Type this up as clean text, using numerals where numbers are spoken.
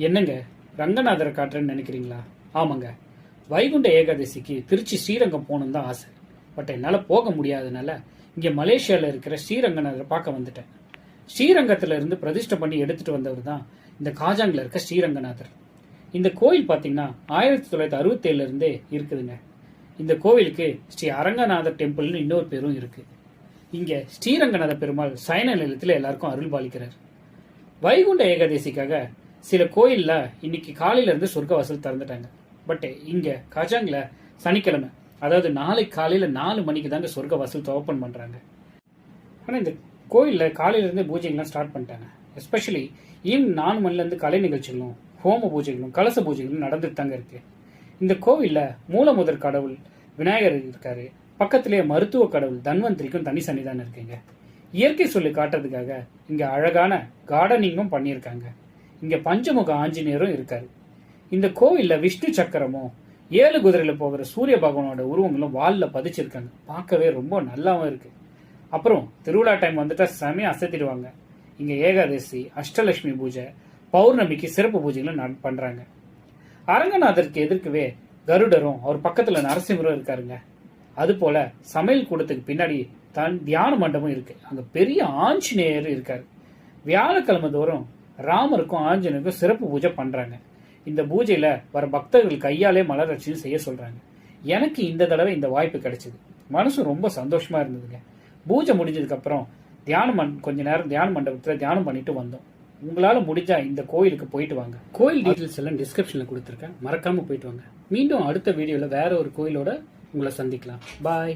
என்னங்க ரங்கநாதரை காட்டுறேன்னு நினைக்கிறீங்களா? ஆமாங்க, வைகுண்ட ஏகாதசிக்கு திருச்சி ஸ்ரீரங்கம் போகணுன்னு தான் ஆசை. பட் என்னால் போக முடியாதனால இங்கே மலேசியாவில் இருக்கிற ஸ்ரீரங்கநாதரை பார்க்க வந்துட்டேன். ஸ்ரீரங்கத்தில் இருந்து பிரதிஷ்டை பண்ணி எடுத்துட்டு வந்தவர் தான் இந்த காஜாங்கில் இருக்க ஸ்ரீரங்கநாதர். இந்த கோயில் பார்த்தீங்கன்னா 1967 இருந்தே இருக்குதுங்க. இந்த கோவிலுக்கு ஸ்ரீ அரங்கநாதர் டெம்பிள்னு இன்னொரு பேரும் இருக்கு. இங்கே ஸ்ரீரங்கநாத பெருமாள் சயன நிலையத்தில் எல்லாருக்கும் அருள் பாலிக்கிறார். வைகுண்ட ஏகாதசிக்காக சில கோயில்ல இன்னைக்கு காலையில இருந்து சொர்க்க வாசல் திறந்துட்டாங்க. பட் இங்க காஜாங்ல சனிக்கிழமை, அதாவது நாளைக்கு காலையில 4 மணிக்கு தாங்க சொர்க்க வாசல் ஓப்பன் பண்றாங்க. ஆனா இந்த கோயில்ல காலையில இருந்தே பூஜைகள்லாம் ஸ்டார்ட் பண்ணிட்டாங்க. எஸ்பெஷலி ஈவினிங் 4 மணில இருந்து கலை நிகழ்ச்சிகளும் ஹோம பூஜைகளும் கலச பூஜைகளும் நடந்துட்டு தாங்க இருக்கு. இந்த கோவில்ல மூலமுதற் கடவுள் விநாயகர் இருக்காரு. பக்கத்திலேயே மருத்துவ கடவுள் தன்வந்திரிக்கும் தனி சன்னிதானம் இருக்குங்க. இயற்கை சொல்லி காட்டுறதுக்காக இங்க அழகான கார்டனிங்கும் பண்ணியிருக்காங்க. இங்க பஞ்சமுக ஆஞ்சநேயரும் இருக்காரு. இந்த கோவில்ல விஷ்ணு சக்கரமும் 7 குதிரையில போகிற சூரிய பகவானோட உருவங்களும் வால்ல பதிச்சிருக்காங்க. பார்க்கவே ரொம்ப நல்லாவும் இருக்கு. அப்புறம் திருவிழா டைம் வந்துட்டா செமையா அசத்திடுவாங்க. இங்க ஏகாதசி, அஷ்டலட்சுமி பூஜை, பௌர்ணமிக்கு சிறப்பு பூஜைகளும் பண்றாங்க. அரங்கநாதருக்கு எதிர்க்கவே கருடரும் அவர் பக்கத்துல நரசிம்மரும் இருக்காருங்க. அது போல சமையல் கூடத்துக்கு பின்னாடி தியான மண்டபம் இருக்கு. அங்க பெரிய ஆஞ்சநேயர் இருக்காரு. வியாழக்கிழமை தோறும் ராமருக்கும் ஆஞ்சநேயருக்கும் சிறப்பு பூஜை பண்றாங்க. இந்த பூஜையில வர பக்தர்கள் கையாலே மலர் அர்ச்சனை செய்ய சொல்றாங்க. எனக்கு இந்த தடவை இந்த வாய்ப்பு கிடைச்சது. மனசு ரொம்ப சந்தோஷமா இருந்ததுங்க. பூஜை முடிஞ்சதுக்கு அப்புறம் கொஞ்ச நேரம் தியான மண்டபத்துல தியானம் பண்ணிட்டு வந்தோம். உங்களால முடிஞ்சா இந்த கோயிலுக்கு போயிட்டு வாங்க. கோயில் டீடைல்ஸ் எல்லாம் டிஸ்கிரிப்ஷன்ல கொடுத்துருக்கேன், மறக்காம போயிட்டு வாங்க. மீண்டும் அடுத்த வீடியோல வேற ஒரு கோயிலோட உங்களை சந்திக்கலாம். பாய்.